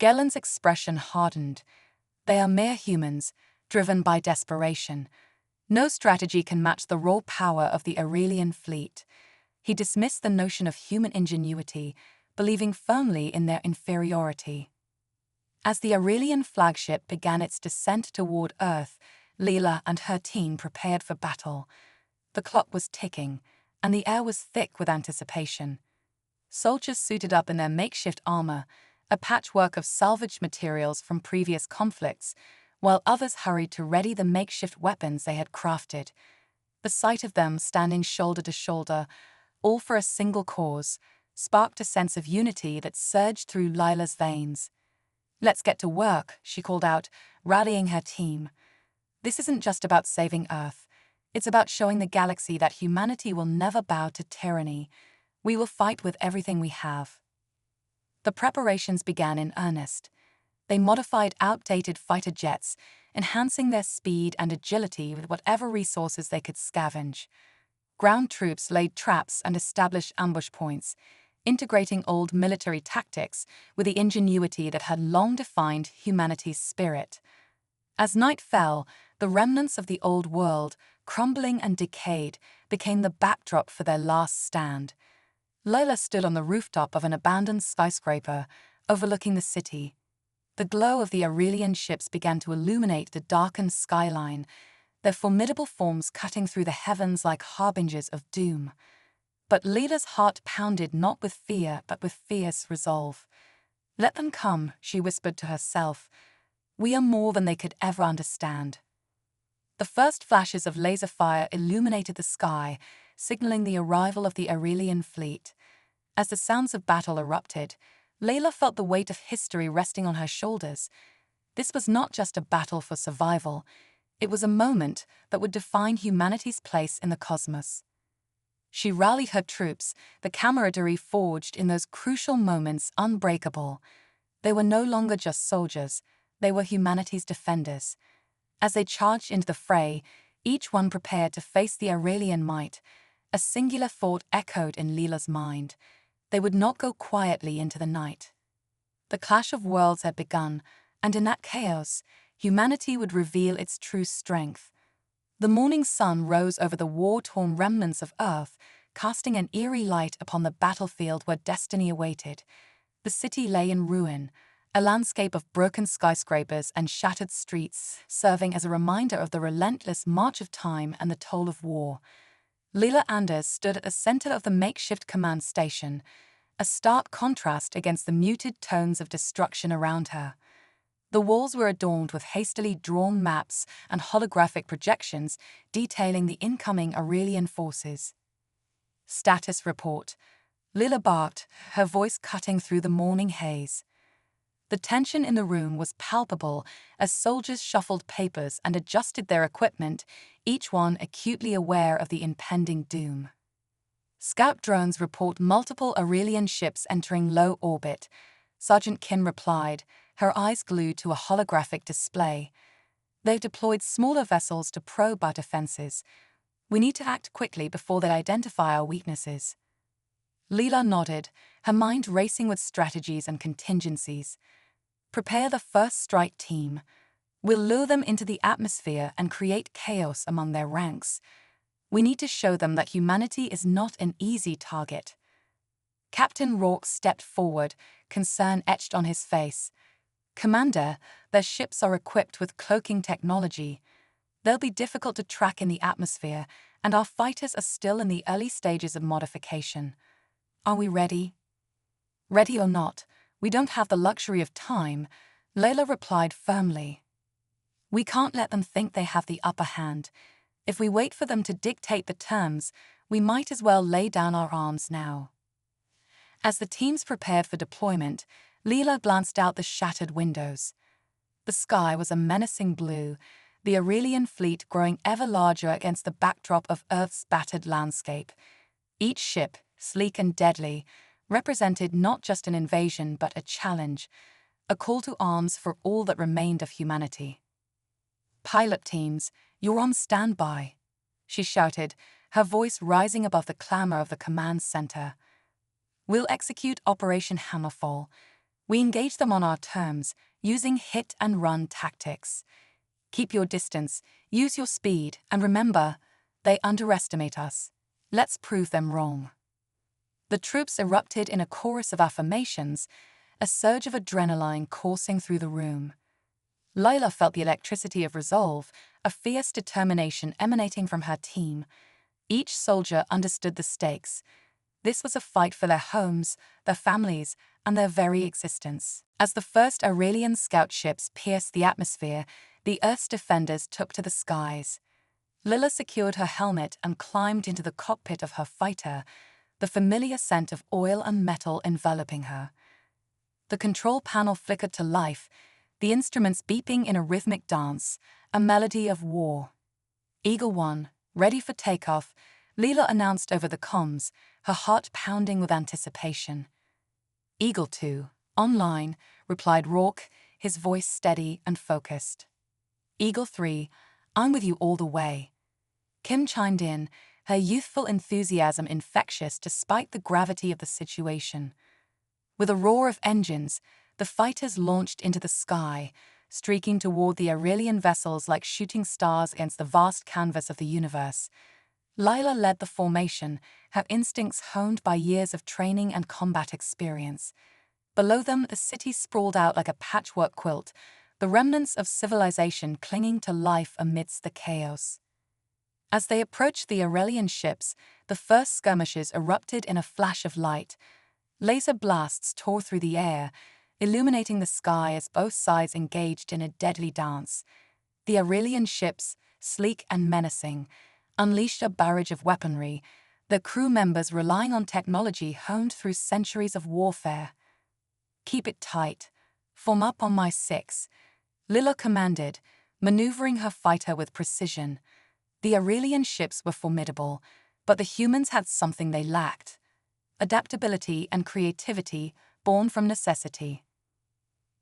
Gellen's expression hardened. They are mere humans, driven by desperation. No strategy can match the raw power of the Aurelian fleet. He dismissed the notion of human ingenuity, believing firmly in their inferiority. As the Aurelian flagship began its descent toward Earth, Leela and her team prepared for battle. The clock was ticking, and the air was thick with anticipation. Soldiers suited up in their makeshift armor, a patchwork of salvaged materials from previous conflicts, while others hurried to ready the makeshift weapons they had crafted. The sight of them standing shoulder to shoulder, all for a single cause, sparked a sense of unity that surged through Lila's veins. "Let's get to work," she called out, rallying her team. "This isn't just about saving Earth. It's about showing the galaxy that humanity will never bow to tyranny. We will fight with everything we have." The preparations began in earnest. They modified outdated fighter jets, enhancing their speed and agility with whatever resources they could scavenge. Ground troops laid traps and established ambush points, integrating old military tactics with the ingenuity that had long defined humanity's spirit. As night fell, the remnants of the old world, crumbling and decayed, became the backdrop for their last stand. Lila stood on the rooftop of an abandoned skyscraper, overlooking the city. The glow of the Aurelian ships began to illuminate the darkened skyline, their formidable forms cutting through the heavens like harbingers of doom. But Lila's heart pounded not with fear, but with fierce resolve. "Let them come," she whispered to herself. "We are more than they could ever understand." The first flashes of laser fire illuminated the sky, signaling the arrival of the Aurelian fleet. As the sounds of battle erupted, Layla felt the weight of history resting on her shoulders. This was not just a battle for survival. It was a moment that would define humanity's place in the cosmos. She rallied her troops, the camaraderie forged in those crucial moments unbreakable. They were no longer just soldiers, they were humanity's defenders. As they charged into the fray, each one prepared to face the Aurelian might. A singular thought echoed in Leela's mind. They would not go quietly into the night. The clash of worlds had begun, and in that chaos, humanity would reveal its true strength. The morning sun rose over the war-torn remnants of Earth, casting an eerie light upon the battlefield where destiny awaited. The city lay in ruin, a landscape of broken skyscrapers and shattered streets, serving as a reminder of the relentless march of time and the toll of war. Leela Anders stood at the center of the makeshift command station, a stark contrast against the muted tones of destruction around her. The walls were adorned with hastily drawn maps and holographic projections detailing the incoming Aurelian forces. "Status report," Leela barked, her voice cutting through the morning haze. The tension in the room was palpable as soldiers shuffled papers and adjusted their equipment, each one acutely aware of the impending doom. "Scout drones report multiple Aurelian ships entering low orbit," Sergeant Kin replied, her eyes glued to a holographic display. "They've deployed smaller vessels to probe our defenses. We need to act quickly before they identify our weaknesses." Leela nodded, her mind racing with strategies and contingencies. "Prepare the first strike team. We'll lure them into the atmosphere and create chaos among their ranks. We need to show them that humanity is not an easy target." Captain Rourke stepped forward, concern etched on his face. "Commander, their ships are equipped with cloaking technology. They'll be difficult to track in the atmosphere, and our fighters are still in the early stages of modification. Are we ready?" "Ready or not, we don't have the luxury of time," Layla replied firmly. "We can't let them think they have the upper hand. If we wait for them to dictate the terms, we might as well lay down our arms now." As the teams prepared for deployment, Leela glanced out the shattered windows. The sky was a menacing blue, the Aurelian fleet growing ever larger against the backdrop of Earth's battered landscape. Each ship, sleek and deadly, represented not just an invasion but a challenge, a call to arms for all that remained of humanity. "Pilot teams, you're on standby," she shouted, her voice rising above the clamor of the command center. "We'll execute Operation Hammerfall. We engage them on our terms, using hit-and-run tactics. Keep your distance, use your speed, and remember, they underestimate us. Let's prove them wrong. The troops erupted in a chorus of affirmations, a surge of adrenaline coursing through the room. Layla felt the electricity of resolve, a fierce determination emanating from her team. Each soldier understood the stakes. This was a fight for their homes, their families, and their very existence. As the first Aurelian scout ships pierced the atmosphere, the Earth's defenders took to the skies. Lila secured her helmet and climbed into the cockpit of her fighter, the familiar scent of oil and metal enveloping her. The control panel flickered to life, the instruments beeping in a rhythmic dance, a melody of war. Eagle 1, ready for takeoff, Leela announced over the comms, her heart pounding with anticipation. Eagle 2, online, replied Rourke, his voice steady and focused. Eagle 3, I'm with you all the way. Kim chimed in, her youthful enthusiasm infectious despite the gravity of the situation. With a roar of engines, the fighters launched into the sky, streaking toward the Aurelian vessels like shooting stars against the vast canvas of the universe. Lila led the formation, her instincts honed by years of training and combat experience. Below them, the city sprawled out like a patchwork quilt, the remnants of civilization clinging to life amidst the chaos. As they approached the Aurelian ships, the first skirmishes erupted in a flash of light. Laser blasts tore through the air, illuminating the sky as both sides engaged in a deadly dance. The Aurelian ships, sleek and menacing, unleashed a barrage of weaponry, their crew members relying on technology honed through centuries of warfare. Keep it tight. Form up on my 6, Lila commanded, maneuvering her fighter with precision. The Aurelian ships were formidable, but the humans had something they lacked: adaptability and creativity born from necessity.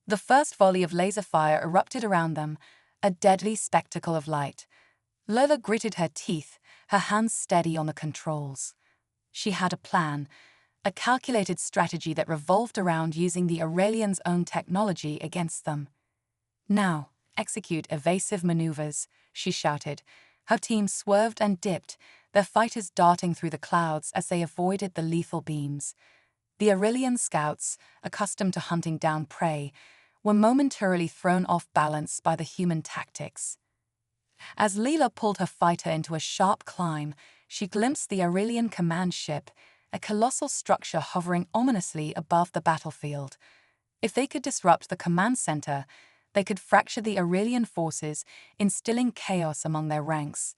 The first volley of laser fire erupted around them, a deadly spectacle of light. Lola gritted her teeth, her hands steady on the controls. She had a plan, a calculated strategy that revolved around using the Aurelians' own technology against them. Now, execute evasive maneuvers, she shouted. Her team swerved and dipped, their fighters darting through the clouds as they avoided the lethal beams. The Aurelian scouts, accustomed to hunting down prey, were momentarily thrown off balance by the human tactics. As Leela pulled her fighter into a sharp climb, she glimpsed the Aurelian command ship, a colossal structure hovering ominously above the battlefield. If they could disrupt the command center, they could fracture the Aurelian forces, instilling chaos among their ranks.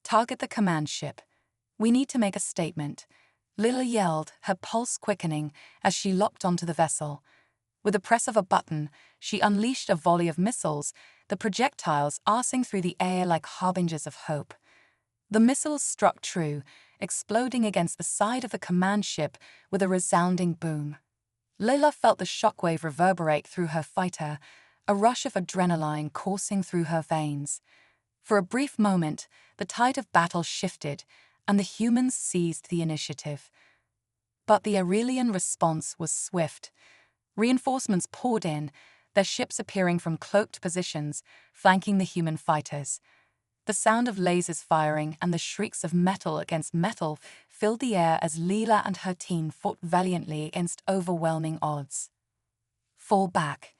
Target the command ship. We need to make a statement, Lila yelled, her pulse quickening as she locked onto the vessel. With the press of a button, she unleashed a volley of missiles, the projectiles arsing through the air like harbingers of hope. The missiles struck true, exploding against the side of the command ship with a resounding boom. Layla felt the shockwave reverberate through her fighter, a rush of adrenaline coursing through her veins. For a brief moment, the tide of battle shifted, and the humans seized the initiative. But the Aurelian response was swift. Reinforcements poured in, their ships appearing from cloaked positions, flanking the human fighters. The sound of lasers firing and the shrieks of metal against metal filled the air as Leela and her team fought valiantly against overwhelming odds. Fall back.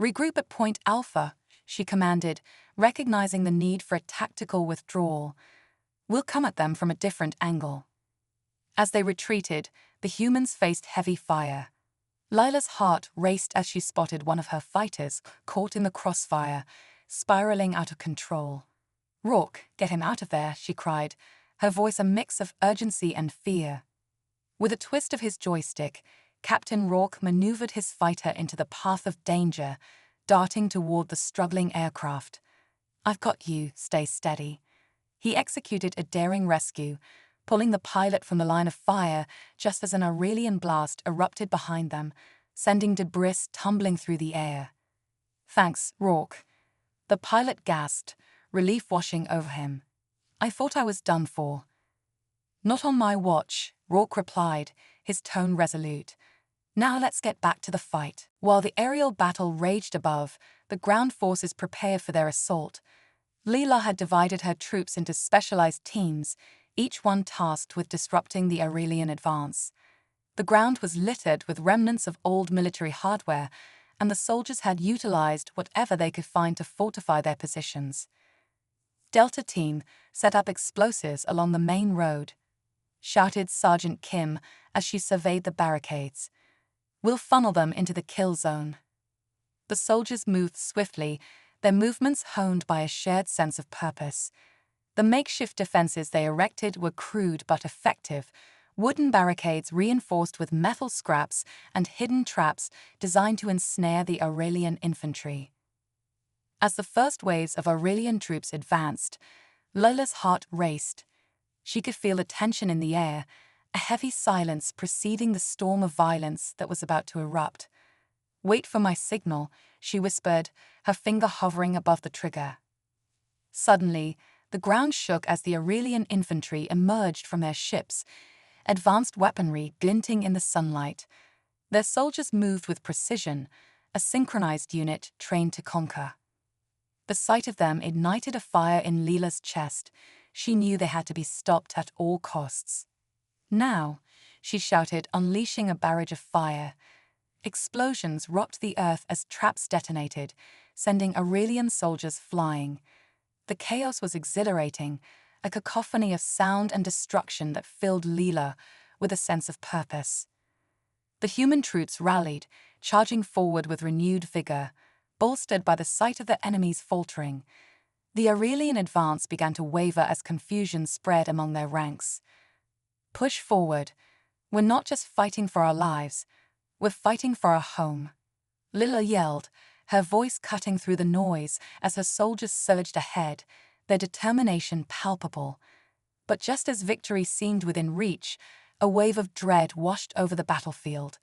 Regroup at Point Alpha, she commanded, recognizing the need for a tactical withdrawal. We'll come at them from a different angle. As they retreated, the humans faced heavy fire. Lila's heart raced as she spotted one of her fighters caught in the crossfire, spiraling out of control. "Rourke, get him out of there," she cried, her voice a mix of urgency and fear. With a twist of his joystick, Captain Rourke maneuvered his fighter into the path of danger, darting toward the struggling aircraft. "I've got you, stay steady." He executed a daring rescue, pulling the pilot from the line of fire just as an Aurelian blast erupted behind them, sending debris tumbling through the air. "Thanks, Rourke." The pilot gasped, relief washing over him. "I thought I was done for." "Not on my watch," Rourke replied, his tone resolute. Now let's get back to the fight. While the aerial battle raged above, the ground forces prepared for their assault. Leela had divided her troops into specialized teams, each one tasked with disrupting the Aurelian advance. The ground was littered with remnants of old military hardware, and the soldiers had utilized whatever they could find to fortify their positions. Delta Team set up explosives along the main road, shouted Sergeant Kim as she surveyed the barricades. "We'll funnel them into the kill zone." The soldiers moved swiftly, their movements honed by a shared sense of purpose. The makeshift defenses they erected were crude but effective, wooden barricades reinforced with metal scraps and hidden traps designed to ensnare the Aurelian infantry. As the first waves of Aurelian troops advanced, Lola's heart raced. She could feel the tension in the air, a heavy silence preceding the storm of violence that was about to erupt. "Wait for my signal," she whispered, her finger hovering above the trigger. Suddenly, the ground shook as the Aurelian infantry emerged from their ships, advanced weaponry glinting in the sunlight. Their soldiers moved with precision, a synchronized unit trained to conquer. The sight of them ignited a fire in Leela's chest. She knew they had to be stopped at all costs. "Now," she shouted, unleashing a barrage of fire. Explosions rocked the earth as traps detonated, sending Aurelian soldiers flying. The chaos was exhilarating, a cacophony of sound and destruction that filled Leela with a sense of purpose. The human troops rallied, charging forward with renewed vigor, bolstered by the sight of the enemies faltering. The Aurelian advance began to waver as confusion spread among their ranks. "Push forward. We're not just fighting for our lives, we're fighting for our home," Leela yelled, her voice cutting through the noise as her soldiers surged ahead, their determination palpable. But just as victory seemed within reach, a wave of dread washed over the battlefield.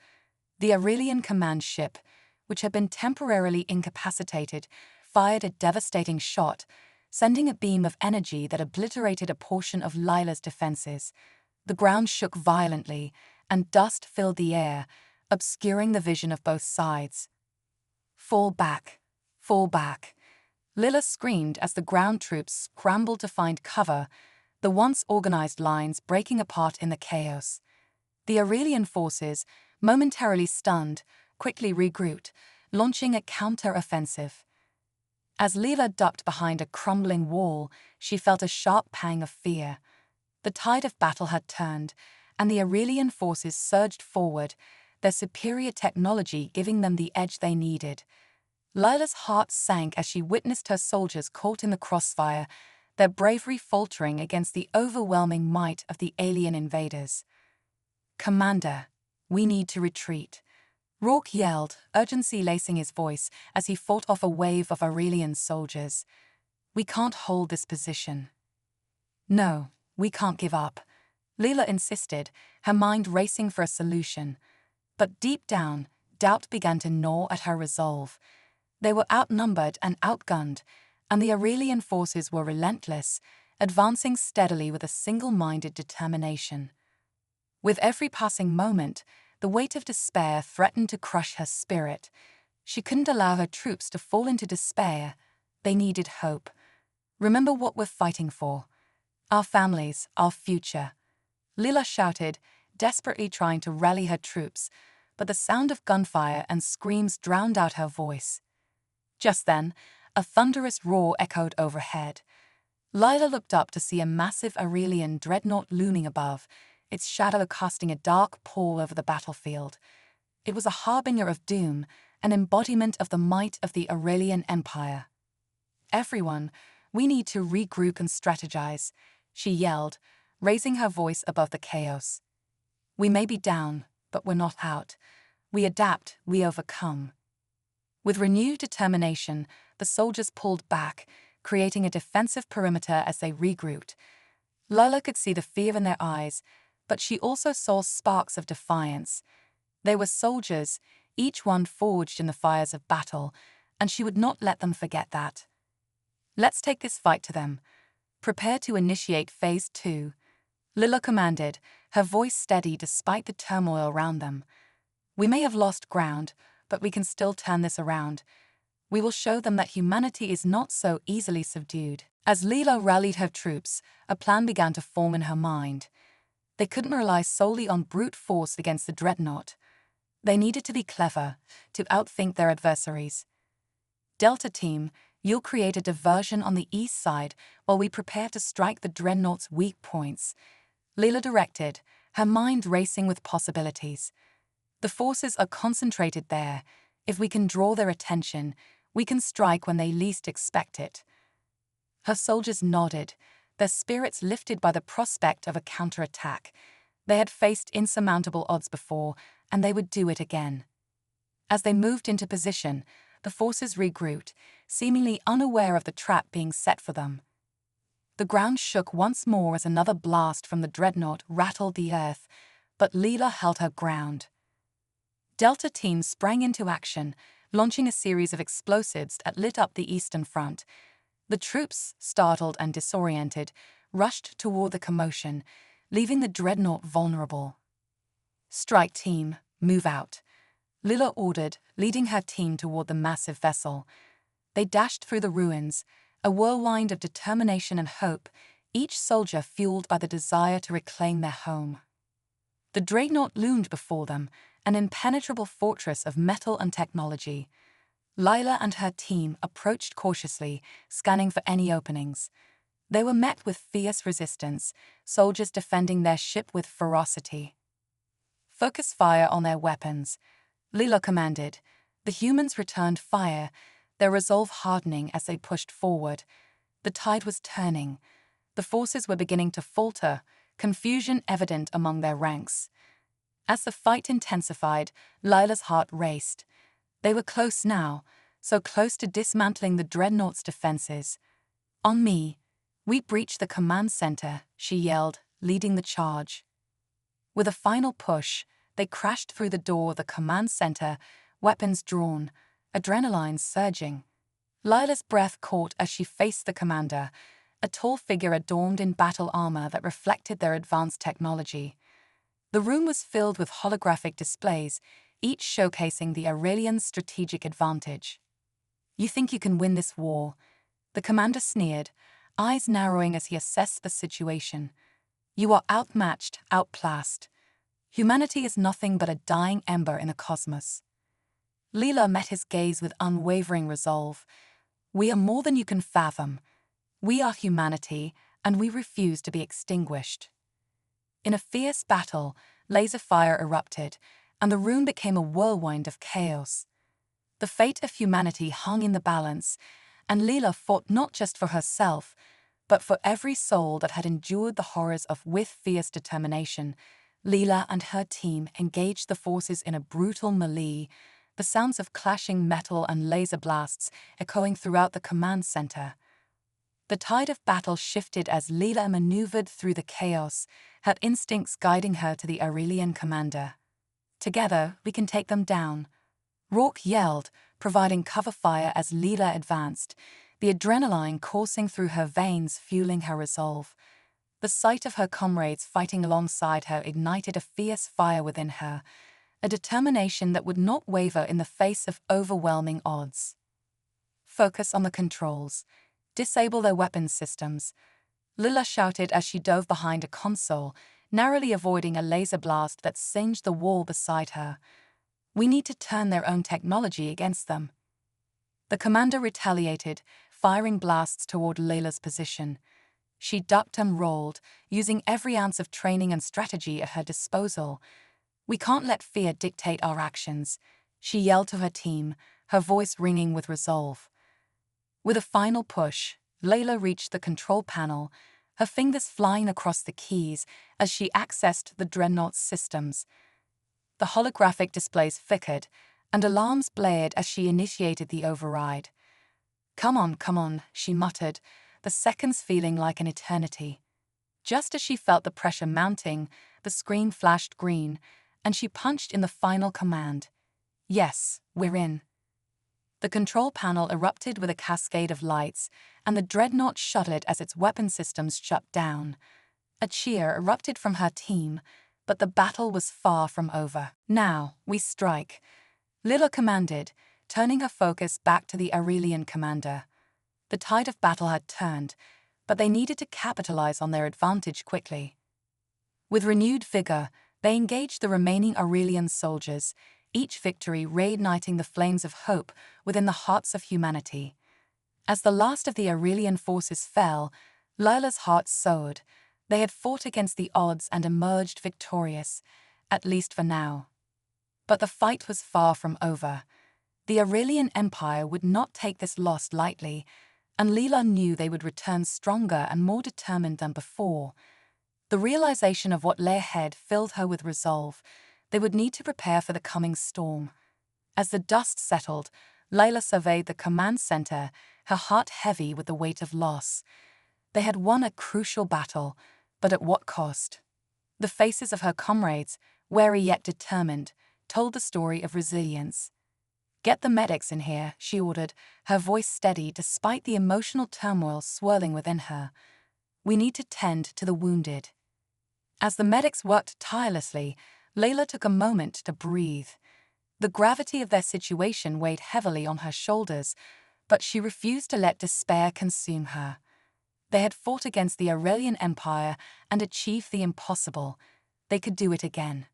The Aurelian command ship, which had been temporarily incapacitated, fired a devastating shot, sending a beam of energy that obliterated a portion of Lila's defenses. The ground shook violently, and dust filled the air, obscuring the vision of both sides. "Fall back, fall back," Lila screamed as the ground troops scrambled to find cover, the once organized lines breaking apart in the chaos. The Aurelian forces, momentarily stunned, quickly regrouped, launching a counter-offensive. As Leela ducked behind a crumbling wall, she felt a sharp pang of fear. The tide of battle had turned, and the Aurelian forces surged forward, their superior technology giving them the edge they needed. Lila's heart sank as she witnessed her soldiers caught in the crossfire, their bravery faltering against the overwhelming might of the alien invaders. "Commander, we need to retreat," Rourke yelled, urgency lacing his voice as he fought off a wave of Aurelian soldiers. "We can't hold this position." "No, we can't give up," Leela insisted, her mind racing for a solution. But deep down, doubt began to gnaw at her resolve. They were outnumbered and outgunned, and the Aurelian forces were relentless, advancing steadily with a single-minded determination. With every passing moment, the weight of despair threatened to crush her spirit. She couldn't allow her troops to fall into despair. They needed hope. "Remember what we're fighting for. Our families, our future," Leela shouted, desperately trying to rally her troops, but the sound of gunfire and screams drowned out her voice. Just then, a thunderous roar echoed overhead. Lila looked up to see a massive Aurelian dreadnought looming above, its shadow casting a dark pall over the battlefield. It was a harbinger of doom, an embodiment of the might of the Aurelian Empire. "Everyone, we need to regroup and strategize," she yelled, raising her voice above the chaos. "We may be down, but we're not out. We adapt, we overcome." With renewed determination, the soldiers pulled back, creating a defensive perimeter as they regrouped. Lila could see the fear in their eyes, but she also saw sparks of defiance. They were soldiers, each one forged in the fires of battle, and she would not let them forget that. "Let's take this fight to them. Prepare to initiate Phase 2, Lila commanded, her voice steady despite the turmoil around them. We may have lost ground, but we can still turn this around. We will show them that humanity is not so easily subdued. As Leela rallied her troops, a plan began to form in her mind. They couldn't rely solely on brute force against the dreadnought. They needed to be clever, to outthink their adversaries. Delta Team, you'll create a diversion on the east side while we prepare to strike the dreadnought's weak points. Leela directed, her mind racing with possibilities. The forces are concentrated there. If we can draw their attention, we can strike when they least expect it. Her soldiers nodded, their spirits lifted by the prospect of a counterattack. They had faced insurmountable odds before, and they would do it again. As they moved into position, the forces regrouped, seemingly unaware of the trap being set for them. The ground shook once more as another blast from the dreadnought rattled the earth, but Leela held her ground. Delta Team sprang into action, launching a series of explosives that lit up the eastern front. The troops, startled and disoriented, rushed toward the commotion, leaving the dreadnought vulnerable. "Strike Team, move out," Leela ordered, leading her team toward the massive vessel. They dashed through the ruins, a whirlwind of determination and hope, each soldier fueled by the desire to reclaim their home. The dreadnought loomed before them, an impenetrable fortress of metal and technology. Lila and her team approached cautiously, scanning for any openings. They were met with fierce resistance, soldiers defending their ship with ferocity. "Focus fire on their weapons," Leela commanded. The humans returned fire, their resolve hardening as they pushed forward. The tide was turning. The forces were beginning to falter, confusion evident among their ranks. As the fight intensified, Lila's heart raced. They were close now, so close to dismantling the dreadnought's defenses. "On me." "We breach the command center," she yelled, leading the charge. With a final push, they crashed through the door of the command center, weapons drawn, adrenaline surging. Lila's breath caught as she faced the commander, a tall figure adorned in battle armor that reflected their advanced technology. The room was filled with holographic displays, each showcasing the Aurelian's strategic advantage. "You think you can win this war?" The commander sneered, eyes narrowing as he assessed the situation. "You are outmatched, outclassed. Humanity is nothing but a dying ember in the cosmos." Leela met his gaze with unwavering resolve. "We are more than you can fathom. We are humanity, and we refuse to be extinguished." In a fierce battle, laser fire erupted, and the room became a whirlwind of chaos. The fate of humanity hung in the balance, and Leela fought not just for herself, but for every soul that had endured the horrors of with fierce determination. Leela and her team engaged the forces in a brutal melee, the sounds of clashing metal and laser blasts echoing throughout the command center. The tide of battle shifted as Leela maneuvered through the chaos, her instincts guiding her to the Aurelian commander. "Together, we can take them down," Rourke yelled, providing cover fire as Leela advanced, the adrenaline coursing through her veins fueling her resolve. The sight of her comrades fighting alongside her ignited a fierce fire within her, a determination that would not waver in the face of overwhelming odds. "Focus on the controls. Disable their weapons systems," Leela shouted as she dove behind a console, narrowly avoiding a laser blast that singed the wall beside her. "We need to turn their own technology against them." The commander retaliated, firing blasts toward Leela's position. She ducked and rolled, using every ounce of training and strategy at her disposal. "We can't let fear dictate our actions," she yelled to her team, her voice ringing with resolve. With a final push, Leela reached the control panel, her fingers flying across the keys as she accessed the dreadnought's systems. The holographic displays flickered, and alarms blared as she initiated the override. Come on," she muttered, the seconds feeling like an eternity. Just as she felt the pressure mounting, the screen flashed green, and she punched in the final command. "Yes, we're in." The control panel erupted with a cascade of lights, and the dreadnought shuddered as its weapon systems shut down. A cheer erupted from her team, but the battle was far from over. "Now, we strike," Lila commanded, turning her focus back to the Aurelian commander. The tide of battle had turned, but they needed to capitalize on their advantage quickly. With renewed vigor, they engaged the remaining Aurelian soldiers, each victory reigniting the flames of hope within the hearts of humanity. As the last of the Aurelian forces fell, Lila's heart soared. They had fought against the odds and emerged victorious, at least for now. But the fight was far from over. The Aurelian Empire would not take this loss lightly, and Lila knew they would return stronger and more determined than before. The realization of what lay ahead filled her with resolve. They would need to prepare for the coming storm. As the dust settled, Layla surveyed the command center, her heart heavy with the weight of loss. They had won a crucial battle, but at what cost? The faces of her comrades, wary yet determined, told the story of resilience. "Get the medics in here," she ordered, her voice steady despite the emotional turmoil swirling within her. "We need to tend to the wounded." As the medics worked tirelessly, Layla took a moment to breathe. The gravity of their situation weighed heavily on her shoulders, but she refused to let despair consume her. They had fought against the Aurelian Empire and achieved the impossible. They could do it again.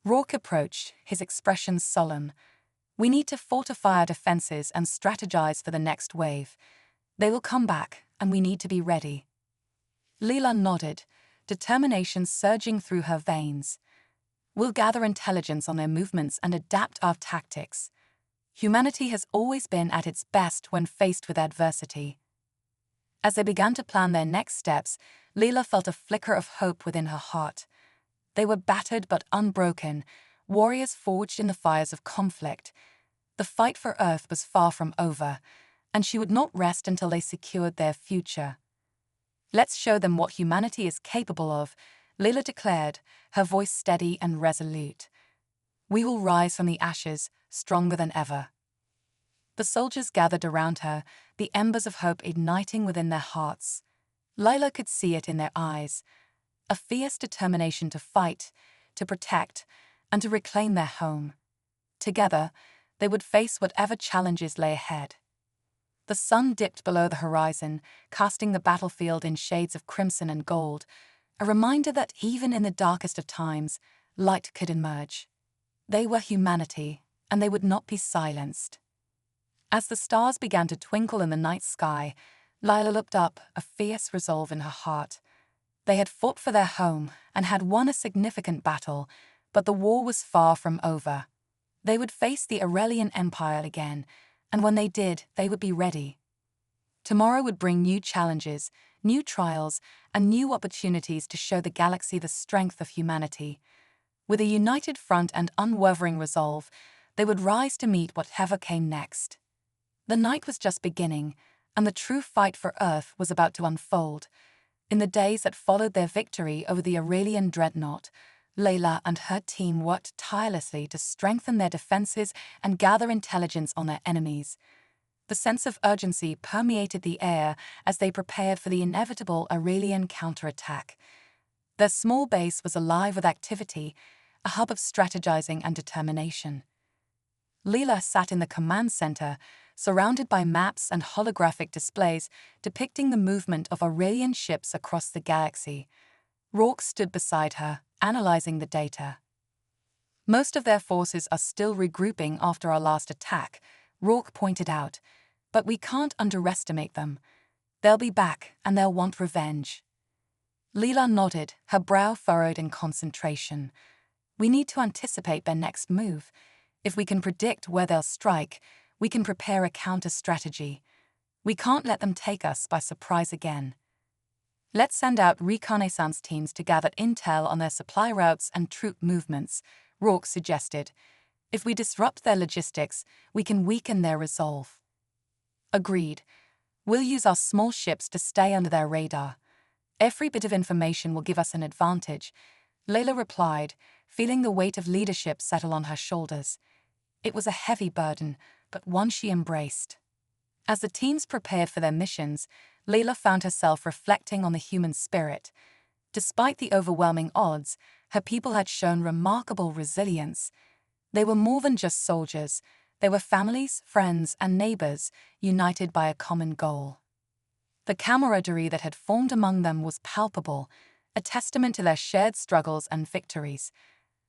Rourke approached, his expression solemn. "We need to fortify our defenses and strategize for the next wave. They will come back, and we need to be ready." Lila nodded, determination surging through her veins. "We'll gather intelligence on their movements and adapt our tactics. Humanity has always been at its best when faced with adversity." As they began to plan their next steps, Lila felt a flicker of hope within her heart. They were battered but unbroken, warriors forged in the fires of conflict. The fight for Earth was far from over, and she would not rest until they secured their future. "Let's show them what humanity is capable of," Lila declared, her voice steady and resolute. "We will rise from the ashes, stronger than ever." The soldiers gathered around her, the embers of hope igniting within their hearts. Lila could see it in their eyes, a fierce determination to fight, to protect, and to reclaim their home. Together, they would face whatever challenges lay ahead. The sun dipped below the horizon, casting the battlefield in shades of crimson and gold, a reminder that even in the darkest of times, light could emerge. They were humanity, and they would not be silenced. As the stars began to twinkle in the night sky, Lila looked up, a fierce resolve in her heart. They had fought for their home and had won a significant battle, but the war was far from over. They would face the Aurelian Empire again, and when they did, they would be ready. Tomorrow would bring new challenges, new trials, and new opportunities to show the galaxy the strength of humanity. With a united front and unwavering resolve, they would rise to meet whatever came next. The night was just beginning, and the true fight for Earth was about to unfold. In the days that followed their victory over the Aurelian dreadnought, Layla and her team worked tirelessly to strengthen their defenses and gather intelligence on their enemies. The sense of urgency permeated the air as they prepared for the inevitable Aurelian counterattack. Their small base was alive with activity, a hub of strategizing and determination. Leela sat in the command center, surrounded by maps and holographic displays depicting the movement of Aurelian ships across the galaxy. Rourke stood beside her, analyzing the data. "Most of their forces are still regrouping after our last attack," Rourke pointed out, "but we can't underestimate them. They'll be back, and they'll want revenge." Leela nodded, her brow furrowed in concentration. "We need to anticipate their next move. If we can predict where they'll strike, we can prepare a counter-strategy. We can't let them take us by surprise again. Let's send out reconnaissance teams to gather intel on their supply routes and troop movements," Rourke suggested. "If we disrupt their logistics, we can weaken their resolve." "Agreed. We'll use our small ships to stay under their radar. Every bit of information will give us an advantage," Layla replied, feeling the weight of leadership settle on her shoulders. It was a heavy burden, but one she embraced. As the teams prepared for their missions, Layla found herself reflecting on the human spirit. Despite the overwhelming odds, Her people had shown remarkable resilience. They were more than just soldiers. They were families, friends, and neighbors, united by a common goal. The camaraderie that had formed among them was palpable, a testament to their shared struggles and victories.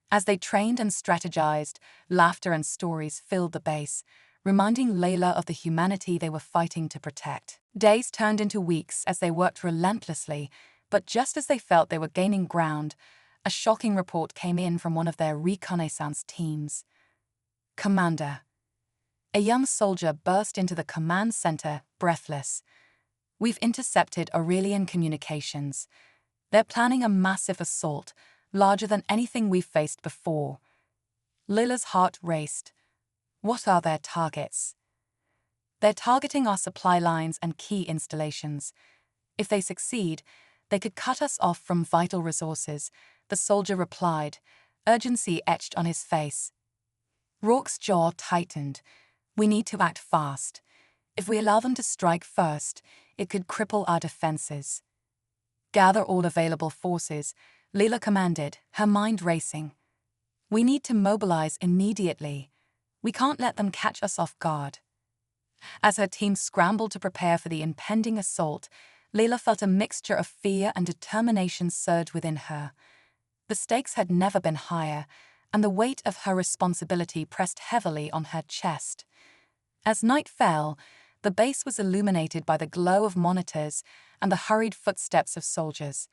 As they trained and strategized, laughter and stories filled the base, reminding Layla of the humanity they were fighting to protect. Days turned into weeks as they worked relentlessly, but just as they felt they were gaining ground, a shocking report came in from one of their reconnaissance teams. "Commander." A young soldier burst into the command center, breathless. "We've intercepted Aurelian communications. They're planning a massive assault, larger than anything we've faced before." Layla's heart raced. "What are their targets?" "They're targeting our supply lines and key installations. If they succeed, they could cut us off from vital resources," the soldier replied, urgency etched on his face. Rourke's jaw tightened. "We need to act fast. If we allow them to strike first, it could cripple our defenses." "Gather all available forces," Layla commanded, her mind racing. "We need to mobilize immediately. We can't let them catch us off guard." As her team scrambled to prepare for the impending assault, Layla felt a mixture of fear and determination surge within her. The stakes had never been higher, and the weight of her responsibility pressed heavily on her chest. As night fell, the base was illuminated by the glow of monitors and the hurried footsteps of soldiers.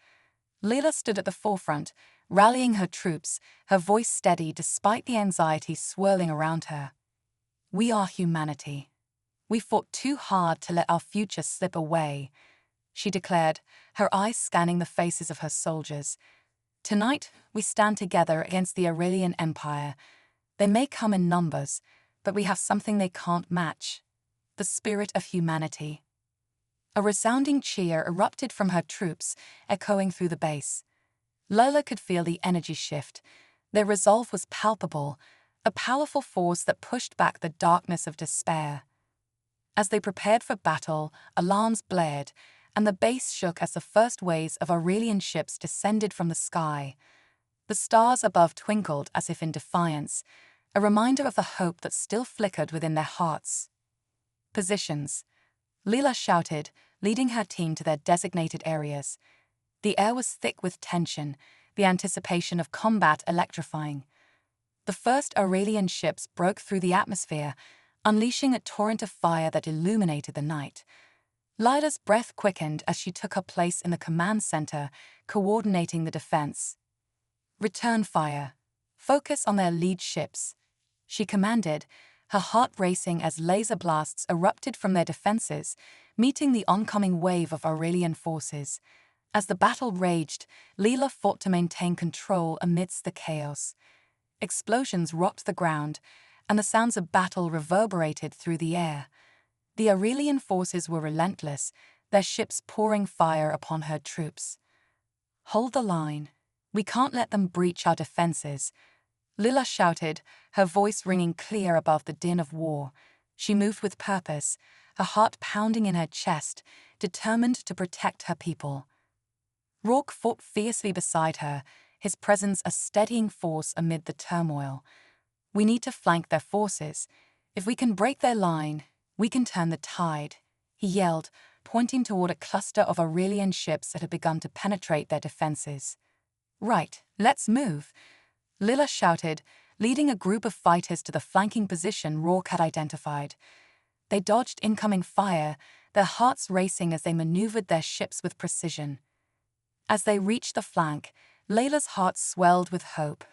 Layla stood at the forefront, rallying her troops, her voice steady despite the anxiety swirling around her. "We are humanity. We fought too hard to let our future slip away," she declared, her eyes scanning the faces of her soldiers. "Tonight, we stand together against the Aurelian Empire. They may come in numbers, but we have something they can't match: the spirit of humanity." A resounding cheer erupted from her troops, echoing through the base. Layla could feel the energy shift. Their resolve was palpable, a powerful force that pushed back the darkness of despair. As they prepared for battle, alarms blared, and the base shook as the first waves of Aurelian ships descended from the sky. The stars above twinkled as if in defiance, a reminder of the hope that still flickered within their hearts. "Positions," Layla shouted, leading her team to their designated areas. The air was thick with tension, the anticipation of combat electrifying. The first Aurelian ships broke through the atmosphere, unleashing a torrent of fire that illuminated the night. Layla's breath quickened as she took her place in the command center, coordinating the defense. "Return fire. Focus on their lead ships," she commanded, her heart racing as laser blasts erupted from their defenses, meeting the oncoming wave of Aurelian forces. As the battle raged, Layla fought to maintain control amidst the chaos. Explosions rocked the ground, and the sounds of battle reverberated through the air. The Aurelian forces were relentless, their ships pouring fire upon her troops. "Hold the line. We can't let them breach our defenses," Layla shouted, her voice ringing clear above the din of war. She moved with purpose, her heart pounding in her chest, determined to protect her people. Rourke fought fiercely beside her, his presence a steadying force amid the turmoil. "We need to flank their forces. If we can break their line, we can turn the tide," he yelled, pointing toward a cluster of Aurelian ships that had begun to penetrate their defenses. "Right, let's move," Layla shouted, leading a group of fighters to the flanking position Rourke had identified. They dodged incoming fire, their hearts racing as they maneuvered their ships with precision. As they reached the flank, Layla's heart swelled with hope.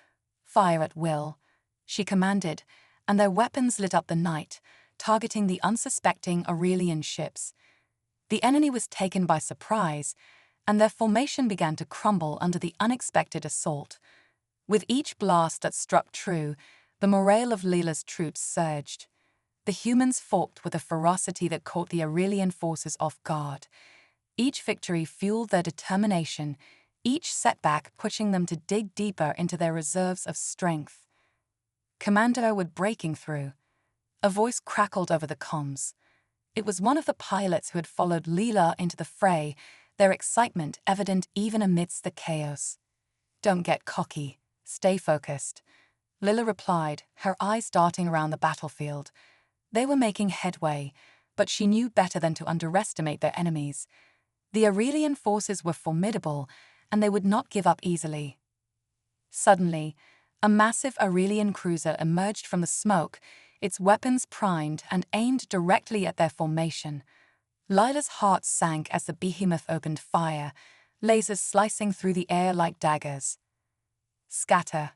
"Fire at will," she commanded, and their weapons lit up the night, targeting the unsuspecting Aurelian ships. The enemy was taken by surprise, and their formation began to crumble under the unexpected assault. With each blast that struck true, the morale of Layla's troops surged. The humans fought with a ferocity that caught the Aurelian forces off guard. Each victory fueled their determination, each setback pushing them to dig deeper into their reserves of strength. "Commander, we're breaking through," a voice crackled over the comms. It was one of the pilots who had followed Layla into the fray, their excitement evident even amidst the chaos. Don't get cocky. Stay focused. Lila replied, her eyes darting around the battlefield. They were making headway, but she knew better than to underestimate their enemies. The Aurelian forces were formidable, and they would not give up easily. Suddenly, a massive Aurelian cruiser emerged from the smoke, its weapons primed and aimed directly at their formation. Lila's heart sank as the behemoth opened fire, lasers slicing through the air like daggers. "Scatter!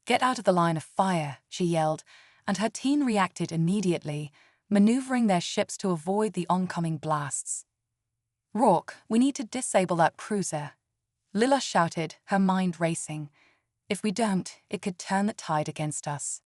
Get out of the line of fire," she yelled, and her team reacted immediately, maneuvering their ships to avoid the oncoming blasts. "Rourke, we need to disable that cruiser," Lila shouted, her mind racing. "If we don't, it could turn the tide against us."